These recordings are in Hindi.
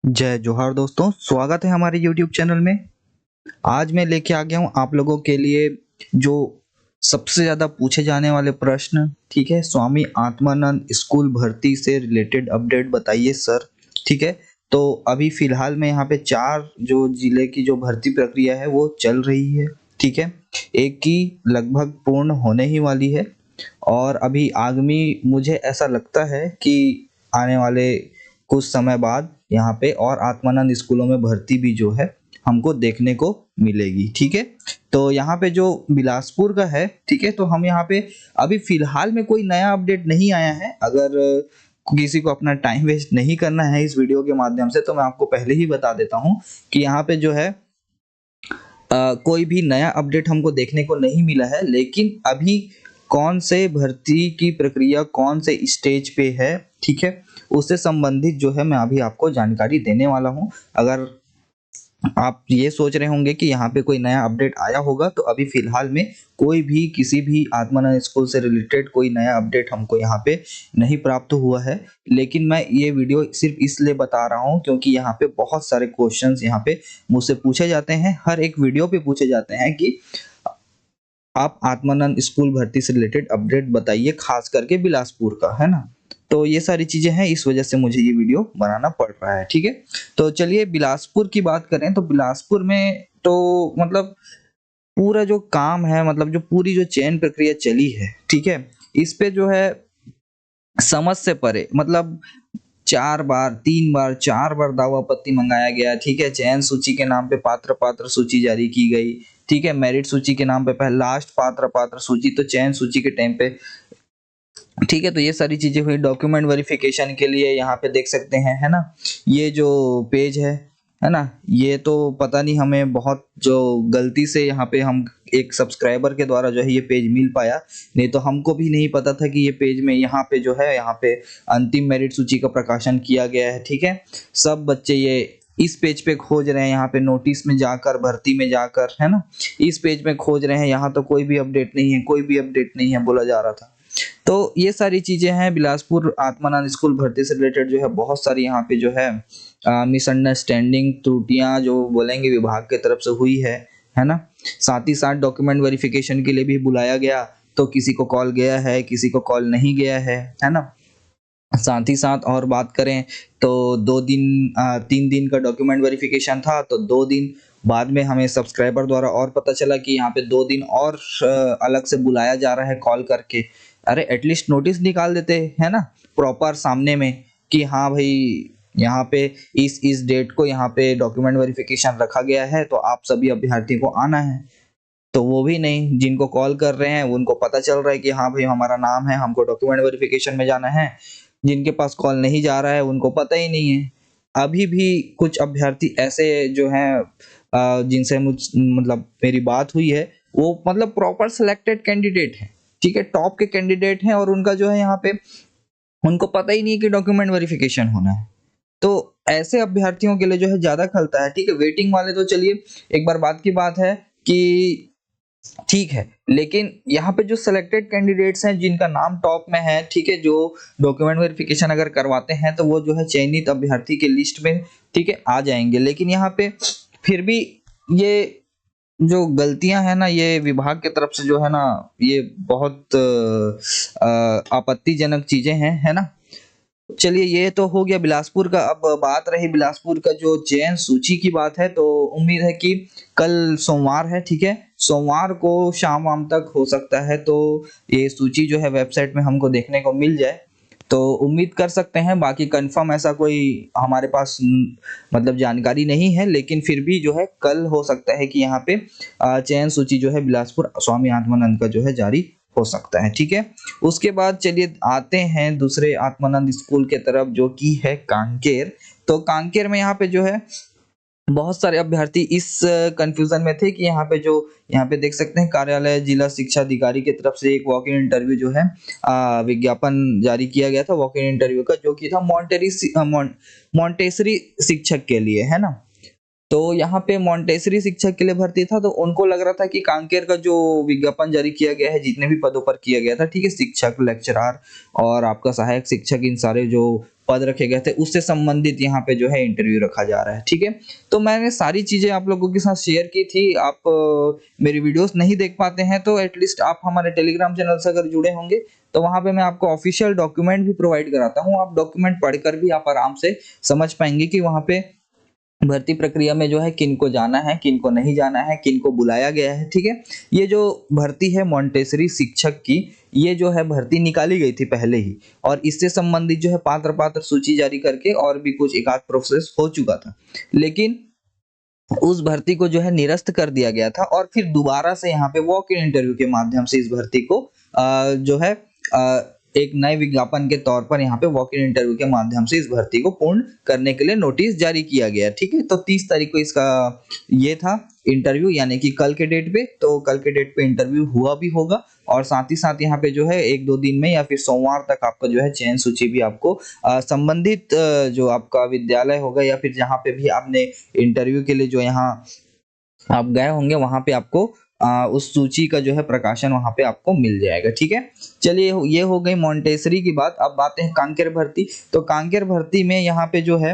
जय जोहार दोस्तों, स्वागत है हमारे YouTube चैनल में। आज मैं लेके आ गया हूँ आप लोगों के लिए जो सबसे ज़्यादा पूछे जाने वाले प्रश्न, ठीक है? स्वामी आत्मानंद स्कूल भर्ती से रिलेटेड अपडेट बताइए सर, ठीक है? तो अभी फ़िलहाल में यहाँ पे 4 जो ज़िले की जो भर्ती प्रक्रिया है वो चल रही है, ठीक है? एक की लगभग पूर्ण होने ही वाली है और अभी आगामी मुझे ऐसा लगता है कि आने वाले कुछ समय बाद यहाँ पे और आत्मानंद स्कूलों में भर्ती भी जो है हमको देखने को मिलेगी, ठीक है? तो यहाँ पे जो बिलासपुर का है, ठीक है? तो हम यहाँ पे अभी फ़िलहाल में कोई नया अपडेट नहीं आया है। अगर किसी को अपना टाइम वेस्ट नहीं करना है इस वीडियो के माध्यम से, तो मैं आपको पहले ही बता देता हूँ कि यहाँ पे जो है कोई भी नया अपडेट हमको देखने को नहीं मिला है, लेकिन अभी कौन से भर्ती की प्रक्रिया कौन से स्टेज पे है, ठीक है? उससे संबंधित जो है मैं अभी आपको जानकारी देने वाला हूँ। अगर आप ये सोच रहे होंगे कि यहाँ पे कोई नया अपडेट आया होगा, तो अभी फ़िलहाल में कोई भी किसी भी आत्मानंद स्कूल से रिलेटेड कोई नया अपडेट हमको यहाँ पे नहीं प्राप्त हुआ है। लेकिन मैं ये वीडियो सिर्फ़ इसलिए बता रहा हूँ क्योंकि यहाँ पे बहुत सारे क्वेश्चंस यहाँ पे मुझसे पूछे जाते हैं, हर एक वीडियो पे पूछे जाते हैं कि आप आत्मानंद स्कूल भर्ती से रिलेटेड अपडेट बताइए, खास करके बिलासपुर का, है ना? तो ये सारी चीज़ें हैं, इस वजह से मुझे ये वीडियो बनाना पड़ रहा है, ठीक है? तो चलिए बिलासपुर की बात करें तो बिलासपुर में तो मतलब पूरा जो काम है, मतलब जो पूरी जो चयन प्रक्रिया चली है, ठीक है? इस पे जो है समझ से परे, मतलब 4 बार, 3 बार, 4 बार दावा-आपत्ति मंगाया गया, ठीक है? चयन सूची के नाम पे पात्र सूची जारी की गई, ठीक है? मेरिट सूची के नाम पे लास्ट पात्र सूची, तो चयन सूची के टाइम पे, ठीक है? तो ये सारी चीज़ें हुई। डॉक्यूमेंट वेरिफिकेशन के लिए यहाँ पे देख सकते हैं, है ना? ये जो पेज है ना? ये तो पता नहीं हमें बहुत जो गलती से यहाँ पे हम एक सब्सक्राइबर के द्वारा जो है ये पेज मिल पाया, नहीं तो हमको भी नहीं पता था कि ये पेज में यहाँ पे जो है यहाँ पे अंतिम मेरिट सूची का प्रकाशन किया गया है, ठीक है? सब बच्चे ये इस पेज पे खोज रहे हैं, यहाँ पे नोटिस में जाकर, भर्ती में जाकर, है ना? इस पेज में खोज रहे हैं, यहाँ तो कोई भी अपडेट नहीं है, कोई भी अपडेट नहीं है बोला जा रहा था। तो ये सारी चीज़ें हैं बिलासपुर आत्मानंद स्कूल भर्ती से रिलेटेड जो है बहुत सारी यहाँ पे जो है मिसअंडरस्टैंडिंग, त्रुटियाँ जो बोलेंगे विभाग की तरफ से हुई है ना? साथ ही साथ डॉक्यूमेंट वेरिफिकेशन के लिए भी बुलाया गया, तो किसी को कॉल गया है, किसी को कॉल नहीं गया है ना? साथ ही साथ और बात करें तो 2 दिन 3 दिन का डॉक्यूमेंट वेरिफिकेशन था, तो 2 दिन बाद में हमें सब्सक्राइबर द्वारा और पता चला कि यहाँ पे 2 दिन और अलग से बुलाया जा रहा है कॉल करके। अरे एटलीस्ट नोटिस निकाल देते, है ना? प्रॉपर सामने में कि हाँ भाई, यहाँ पे इस डेट को यहाँ पे डॉक्यूमेंट वेरिफिकेशन रखा गया है, तो आप सभी अभ्यर्थी को आना है। तो वो भी नहीं, जिनको कॉल कर रहे हैं उनको पता चल रहा है कि हाँ भाई हमारा नाम है, हमको डॉक्यूमेंट वेरिफिकेशन में जाना है। जिनके पास कॉल नहीं जा रहा है उनको पता ही नहीं है। अभी भी कुछ अभ्यर्थी ऐसे जो हैं जिनसे मतलब मेरी बात हुई है, वो मतलब प्रॉपर सिलेक्टेड कैंडिडेट हैं, ठीक है? टॉप के कैंडिडेट हैं और उनका जो है यहाँ पे उनको पता ही नहीं है कि डॉक्यूमेंट वेरिफिकेशन होना है। तो ऐसे अभ्यर्थियों के लिए जो है ज़्यादा खलता है, ठीक है? वेटिंग वाले तो चलिए एक बार बात की बात है कि ठीक है, लेकिन यहाँ पे जो सिलेक्टेड कैंडिडेट्स हैं जिनका नाम टॉप में है, ठीक है? जो डॉक्यूमेंट वेरिफिकेशन अगर करवाते हैं तो वो जो है चयनित अभ्यर्थी के लिस्ट में, ठीक है, आ जाएँगे। लेकिन यहाँ पे फिर भी ये जो गलतियाँ हैं ना, ये विभाग की तरफ से जो है ना, ये बहुत आपत्तिजनक चीज़ें हैं, है ना? चलिए ये तो हो गया बिलासपुर का। अब बात रही बिलासपुर का जो चयन सूची की बात है, तो उम्मीद है कि कल सोमवार है, ठीक है? सोमवार को शाम-वाम तक हो सकता है तो ये सूची जो है वेबसाइट में हमको देखने को मिल जाए। तो उम्मीद कर सकते हैं, बाकी कंफर्म ऐसा कोई हमारे पास मतलब जानकारी नहीं है, लेकिन फिर भी जो है कल हो सकता है कि यहाँ पे चयन सूची जो है बिलासपुर स्वामी आत्मानंद का जो है जारी हो सकता है, ठीक है? उसके बाद चलिए आते हैं दूसरे आत्मानंद स्कूल के तरफ, जो कि है कांकेर। तो कांकेर में यहाँ पे जो है बहुत सारे अभ्यर्थी इस कन्फ्यूजन में थे कि यहाँ पे देख सकते हैं कार्यालय जिला शिक्षा अधिकारी की तरफ से एक वॉक इन इंटरव्यू जो है विज्ञापन जारी किया गया था वॉक इन इंटरव्यू का, जो कि था मॉन्टेसरी शिक्षक के लिए, है ना? तो यहाँ पे मॉन्टेसरी शिक्षक के लिए भर्ती था, तो उनको लग रहा था कि कांकेर का जो विज्ञापन जारी किया गया है, जितने भी पदों पर किया गया था, ठीक है? शिक्षक, लेक्चरर और आपका सहायक शिक्षक, इन सारे जो पद रखे गए थे उससे संबंधित यहाँ पे जो है इंटरव्यू रखा जा रहा है। ठीक है, तो मैंने सारी चीजें आप लोगों के साथ शेयर की थी। आप मेरी वीडियोस नहीं देख पाते हैं तो एटलीस्ट आप हमारे टेलीग्राम चैनल से अगर जुड़े होंगे तो वहां पे मैं आपको ऑफिशियल डॉक्यूमेंट भी प्रोवाइड कराता हूँ। आप डॉक्यूमेंट पढ़कर भी आप आराम से समझ पाएंगे कि वहां पे भर्ती प्रक्रिया में जो है किनको जाना है, किनको नहीं जाना है, किनको बुलाया गया है। ठीक है, ये जो भर्ती है मॉन्टेसरी शिक्षक की, ये जो है भर्ती निकाली गई थी पहले ही, और इससे संबंधित जो है पात्र सूची जारी करके और भी कुछ एक आध प्रोसेस हो चुका था, लेकिन उस भर्ती को जो है निरस्त कर दिया गया था और फिर दोबारा से यहाँ पे वॉक इन इंटरव्यू के माध्यम से इस भर्ती को जो है एक नए विज्ञापन के तौर पर यहाँ पे वॉक इन इंटरव्यू के माध्यम से इस भर्ती को पूर्ण करने के लिए नोटिस जारी किया गया। ठीक है, तो 30 तारीख को इसका ये था इंटरव्यू, यानी कि कल के डेट पे। तो कल के डेट पे इंटरव्यू हुआ भी होगा और साथ ही साथ यहाँ पे जो है 1-2 दिन में या फिर सोमवार तक आपका जो है चयन सूची भी आपको संबंधित जो आपका विद्यालय होगा या फिर जहाँ पे भी आपने इंटरव्यू के लिए जो यहाँ आप गए होंगे वहां पे आपको उस सूची का जो है प्रकाशन वहां पे आपको मिल जाएगा। ठीक है, चलिए ये हो गई मॉन्टेसरी की बात। अब बातें हैं कांकेर भर्ती। तो कांकेर भर्ती में यहाँ पे जो है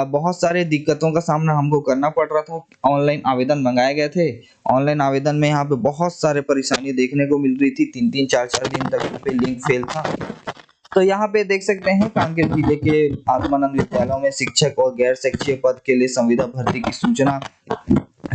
बहुत सारे दिक्कतों का सामना हमको करना पड़ रहा था। ऑनलाइन आवेदन मंगाए गए थे, ऑनलाइन आवेदन में यहाँ पे बहुत सारे परेशानी देखने को मिल रही थी। 3-3 4-4 दिन तक यहाँ पे लिंक फेल था। तो यहाँ पे देख सकते हैं कांकेर जिले के आत्मानंद विद्यालयों में शिक्षक और गैर शिक्षक पद के लिए संविदा भर्ती की सूचना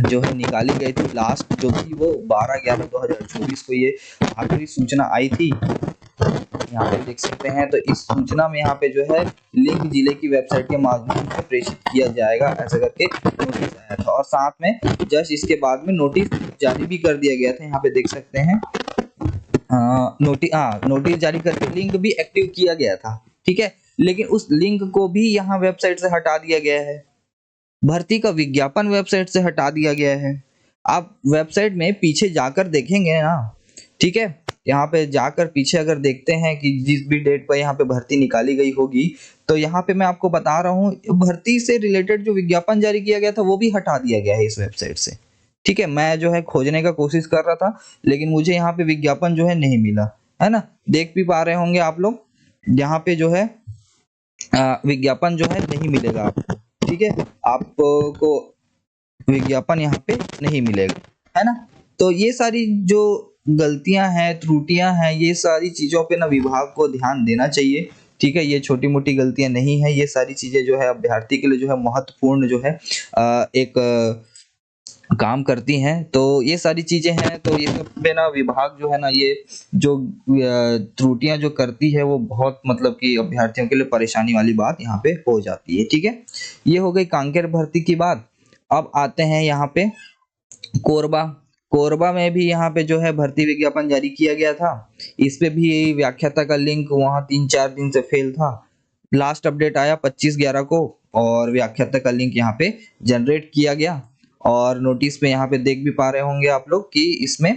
जो है निकाली गई थी। लास्ट जो थी वो 12/11/2024 को ये आखिरी सूचना आई थी। यहाँ पे देख सकते हैं, तो इस सूचना में यहाँ पे जो है लिंक जिले की वेबसाइट के माध्यम से प्रेषित किया जाएगा, ऐसा करके नोटिस आया था। और साथ में जस्ट इसके बाद में नोटिस जारी भी कर दिया गया था। यहाँ पे देख सकते हैं नोटिस जारी करके लिंक भी एक्टिव किया गया था। ठीक है, लेकिन उस लिंक को भी यहाँ वेबसाइट से हटा दिया गया है। भर्ती का विज्ञापन वेबसाइट से हटा दिया गया है। आप वेबसाइट में पीछे जाकर देखेंगे ना, ठीक है, यहाँ पे जाकर पीछे अगर देखते हैं कि जिस भी डेट पर यहाँ पे भर्ती निकाली गई होगी, तो यहाँ पे मैं आपको बता रहा हूँ भर्ती से रिलेटेड जो विज्ञापन जारी किया गया था वो भी हटा दिया गया है इस वेबसाइट से। ठीक है, मैं जो है खोजने का कोशिश कर रहा था लेकिन मुझे यहाँ पे विज्ञापन जो है नहीं मिला, है ना। देख भी पा रहे होंगे आप लोग, यहाँ पे जो है विज्ञापन जो है नहीं मिलेगा आपको। ठीक है, आपको विज्ञापन यहाँ पे नहीं मिलेगा, है ना। तो ये सारी जो गलतियां हैं, त्रुटियां हैं, ये सारी चीजों पे ना विभाग को ध्यान देना चाहिए। ठीक है, ये छोटी मोटी गलतियां नहीं है, ये सारी चीजें जो है अभ्यर्थी के लिए जो है महत्वपूर्ण जो है एक काम करती हैं। तो ये सारी चीजें हैं, तो ये सब पे ना विभाग जो है ना ये जो त्रुटियां जो करती है वो बहुत मतलब कि अभ्यर्थियों के लिए परेशानी वाली बात यहाँ पे हो जाती है। ठीक है, ये हो गई कांकेर भर्ती की बात। अब आते हैं यहाँ पे कोरबा। कोरबा में भी यहाँ पे जो है भर्ती विज्ञापन जारी किया गया था। इस पे भी व्याख्याता का लिंक वहाँ 3-4 दिन से फेल था। लास्ट अपडेट आया 25/11 को और व्याख्याता का लिंक यहाँ पे जनरेट किया गया। और नोटिस पे यहाँ पे देख भी पा रहे होंगे आप लोग कि इसमें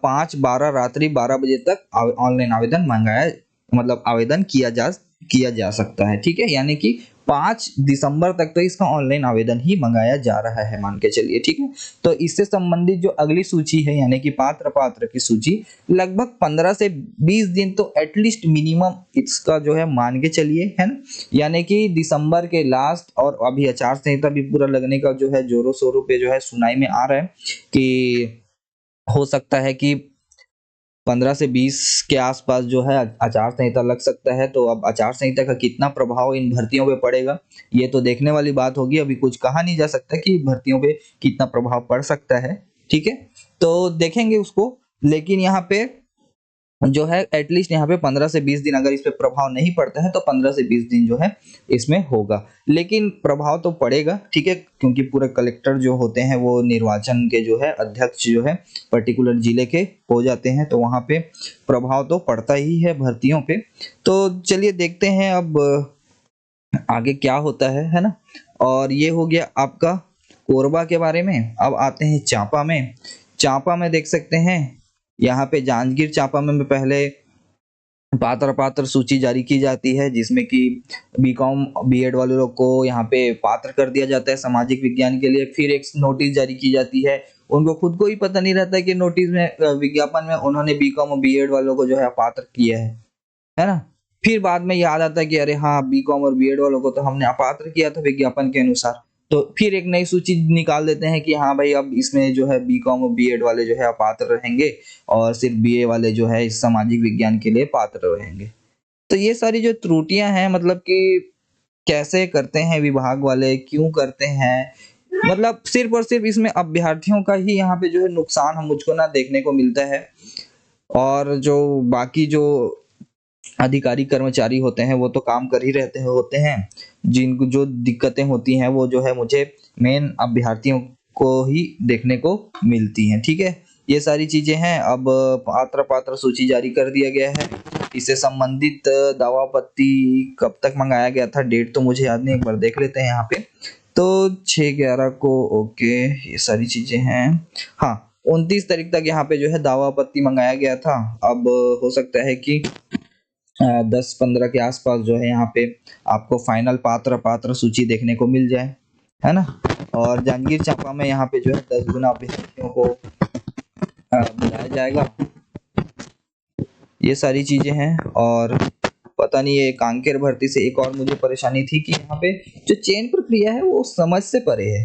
5/12 रात्रि 12 बजे तक ऑनलाइन आवेदन मंगाया, मतलब आवेदन किया जा सकता है। ठीक है, यानी कि 5 दिसंबर तक तो इसका ऑनलाइन आवेदन ही मंगाया जा रहा है, मान के चलिए। ठीक है, तो इससे संबंधित जो अगली सूची है यानी कि पात्र की सूची, लगभग 15 से 20 दिन तो एटलीस्ट मिनिमम इसका जो है मान के चलिए, है ना। यानी कि दिसंबर के लास्ट, और अभी आचार संहिता भी पूरा लगने का जो है जोरों शोरों पे जो है सुनाई में आ रहा है कि हो सकता है कि 15 से 20 के आसपास जो है आचार संहिता लग सकता है। तो अब आचार संहिता का कितना प्रभाव इन भर्तियों पे पड़ेगा ये तो देखने वाली बात होगी। अभी कुछ कहा नहीं जा सकता कि भर्तियों पे कितना प्रभाव पड़ सकता है। ठीक है, तो देखेंगे उसको, लेकिन यहाँ पे जो है एटलीस्ट यहाँ पे 15 से 20 दिन, अगर इस पे प्रभाव नहीं पड़ता है तो 15 से 20 दिन जो है इसमें होगा, लेकिन प्रभाव तो पड़ेगा। ठीक है, क्योंकि पूरे कलेक्टर जो होते हैं वो निर्वाचन के जो है अध्यक्ष जो है पर्टिकुलर जिले के हो जाते हैं, तो वहां पे प्रभाव तो पड़ता ही है भर्तियों पे। तो चलिए देखते हैं अब आगे क्या होता है ना। और ये हो गया आपका कोरबा के बारे में। अब आते हैं चांपा में। चांपा में देख सकते हैं यहाँ पे जांजगीर चांपा में पहले पात्र सूची जारी की जाती है, जिसमें कि बीकॉम बीएड वाले लोग को यहाँ पे पात्र कर दिया जाता है सामाजिक विज्ञान के लिए। फिर एक नोटिस जारी की जाती है, उनको खुद को ही पता नहीं रहता है कि नोटिस में विज्ञापन में उन्होंने बीकॉम और बीएड वालों को जो है पात्र किया है ना। फिर बाद में याद आता है कि अरे हाँ, बीकॉम और बीएड वालों को तो हमने अपात्र किया था विज्ञापन के अनुसार। तो फिर एक नई सूची निकाल देते हैं कि हाँ भाई, अब इसमें जो है बीकॉम और बीएड वाले जो है अपात्र रहेंगे और सिर्फ बीए वाले जो है इस सामाजिक विज्ञान के लिए पात्र रहेंगे। तो ये सारी जो त्रुटियां हैं, मतलब कि कैसे करते हैं विभाग वाले, क्यों करते हैं, मतलब सिर्फ और सिर्फ इसमें अभ्यर्थियों का ही यहाँ पे जो है नुकसान हम मुझको ना देखने को मिलता है। और जो बाकी जो अधिकारी कर्मचारी होते हैं वो तो काम कर ही रहते होते हैं। जिनको जो दिक्कतें होती हैं वो जो है मुझे मेन अभ्यर्थियों को ही देखने को मिलती हैं। ठीक है, ये सारी चीजें हैं। अब पात्र सूची जारी कर दिया गया है। इससे संबंधित दावा पत्ती कब तक मंगाया गया था, डेट तो मुझे याद नहीं, एक बार देख लेते हैं यहाँ पे। तो 6/11 को, ओके, ये सारी चीजें हैं। हाँ, 29 तारीख तक यहाँ पे जो है दावा पत्ती मंगाया गया था। अब हो सकता है कि 10-15 के आसपास जो है यहाँ पे आपको फाइनल पात्र सूची देखने को मिल जाए, है ना। और जांजगीर चांपा में यहाँ पे जो है 10 गुना अभ्यर्थियों को बुलाया जाएगा। ये सारी चीजें हैं। और पता नहीं, ये कांकेर भर्ती से एक और मुझे परेशानी थी कि यहाँ पे जो चयन प्रक्रिया है वो समझ से परे है।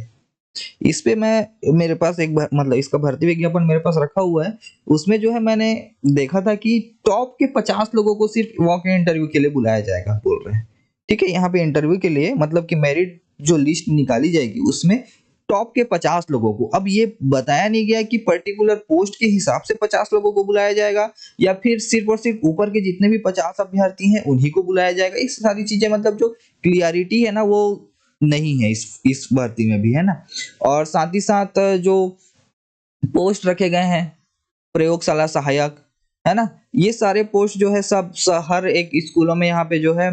इस पे मेरे पास मतलब इसका भर्ती विज्ञापन मेरे पास रखा हुआ है। उसमें जो है मैंने देखा था कि टॉप के 50 लोगों को सिर्फ वॉक इन इंटरव्यू के लिए बुलाया जाएगा, बोल रहे हैं। ठीक है, यहाँ पे इंटरव्यू के लिए मतलब कि मेरिट जो लिस्ट निकाली जाएगी उसमें टॉप के 50 लोगों को। अब ये बताया नहीं गया कि पर्टिकुलर पोस्ट के हिसाब से 50 लोगों को बुलाया जाएगा या फिर सिर्फ और सिर्फ ऊपर के जितने भी 50 अभ्यर्थी हैं उन्हीं को बुलाया जाएगा। इस सारी चीजें, मतलब जो क्लियरिटी है ना वो नहीं है इस भर्ती में भी, है ना। और साथ ही साथ जो पोस्ट रखे गए हैं प्रयोगशाला सहायक, है ना, ये सारे पोस्ट जो है सब हर एक स्कूलों में यहाँ पे जो है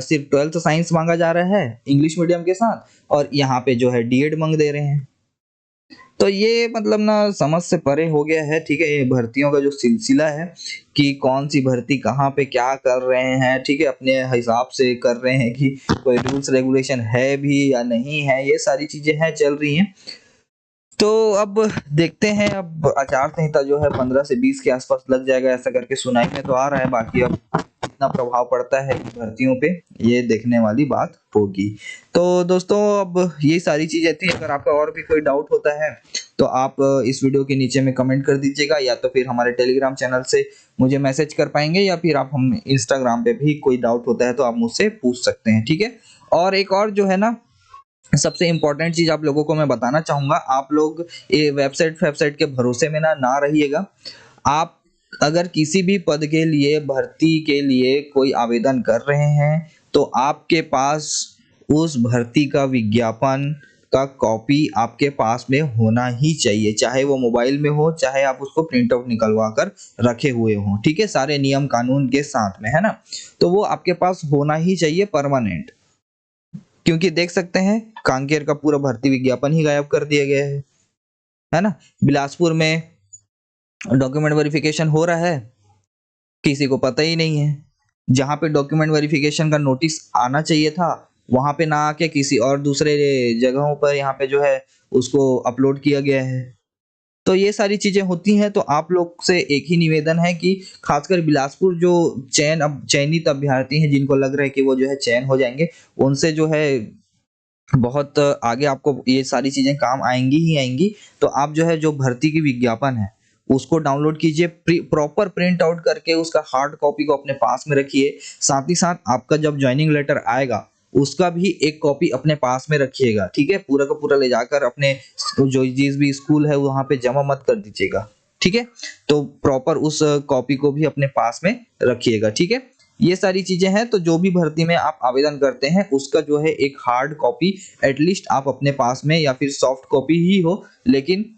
सिर्फ 12th साइंस मांगा जा रहा है इंग्लिश मीडियम के साथ, और यहाँ पे जो है डीएड मांग दे रहे हैं। तो ये मतलब ना समझ से परे हो गया है। ठीक है, ये भर्तियों का जो सिलसिला है कि कौन सी भर्ती कहाँ पे क्या कर रहे हैं, ठीक है, अपने हिसाब से कर रहे हैं कि कोई रूल्स रेगुलेशन है भी या नहीं है, ये सारी चीजें हैं चल रही हैं। तो अब देखते हैं, अब आचार संहिता जो है 15 से 20 के आसपास लग जाएगा, ऐसा करके सुनाई में तो आ रहा है। बाकी अब कितना प्रभाव पड़ता है भर्तियों पे, ये देखने वाली बात होगी। तो दोस्तों, अब ये सारी चीजें थी। अगर आपका और भी कोई डाउट होता है तो आप इस वीडियो के नीचे में कमेंट कर दीजिएगा, या तो फिर हमारे टेलीग्राम चैनल से मुझे मैसेज कर पाएंगे, या फिर आप हम इंस्टाग्राम पे भी कोई डाउट होता है तो आप मुझसे पूछ सकते हैं। ठीक है, और एक और जो है ना सबसे इंपॉर्टेंट चीज आप लोगों को मैं बताना चाहूंगा, आप लोग ये वेबसाइट के भरोसे में ना रहिएगा। आप अगर किसी भी पद के लिए भर्ती के लिए कोई आवेदन कर रहे हैं तो आपके पास उस भर्ती का विज्ञापन का कॉपी आपके पास में होना ही चाहिए, चाहे वो मोबाइल में हो, चाहे आप उसको प्रिंट आउट निकलवा कर रखे हुए हो। ठीक है, सारे नियम कानून के साथ में, है ना। तो वो आपके पास होना ही चाहिए परमानेंट, क्योंकि देख सकते हैं कांकेर का पूरा भर्ती विज्ञापन ही गायब कर दिया गया है ना। बिलासपुर में डॉक्यूमेंट वेरिफिकेशन हो रहा है, किसी को पता ही नहीं है। जहां पे डॉक्यूमेंट वेरिफिकेशन का नोटिस आना चाहिए था वहां पे ना आके किसी और दूसरे जगहों पर यहाँ पे जो है उसको अपलोड किया गया है। तो ये सारी चीजें होती हैं। तो आप लोग से एक ही निवेदन है कि खासकर बिलासपुर जो चयनित अभ्यर्थी हैं जिनको लग रहा है कि वो जो है चयन हो जाएंगे, उनसे जो है बहुत आगे आपको ये सारी चीजें काम आएंगी ही आएंगी। तो आप जो है जो भर्ती की विज्ञापन है उसको डाउनलोड कीजिए, प्रॉपर प्रिंट आउट करके उसका हार्ड कॉपी को अपने पास में रखिए। साथ ही साथ आपका जब ज्वाइनिंग लेटर आएगा उसका भी एक कॉपी अपने पास में रखिएगा। ठीक है, पूरा का पूरा ले जाकर अपने जो जिस भी स्कूल है वहां पे जमा मत कर दीजिएगा। ठीक है, तो प्रॉपर उस कॉपी को भी अपने पास में रखिएगा। ठीक है, ये सारी चीजें हैं। तो जो भी भर्ती में आप आवेदन करते हैं उसका जो है एक हार्ड कॉपी एटलीस्ट आप अपने पास में, या फिर सॉफ्ट कॉपी ही हो, लेकिन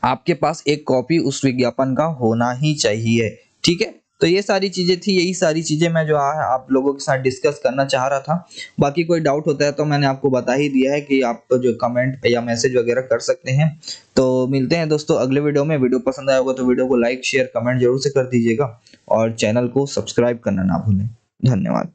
आपके पास एक कॉपी उस विज्ञापन का होना ही चाहिए। ठीक है, तो ये सारी चीजें थी, यही सारी चीजें मैं जो है आप लोगों के साथ डिस्कस करना चाह रहा था। बाकी कोई डाउट होता है तो मैंने आपको बता ही दिया है कि आप जो कमेंट या मैसेज वगैरह कर सकते हैं। तो मिलते हैं दोस्तों अगले वीडियो में। वीडियो पसंद आया होगा तो वीडियो को लाइक शेयर कमेंट जरूर से कर दीजिएगा, और चैनल को सब्सक्राइब करना ना भूलें। धन्यवाद।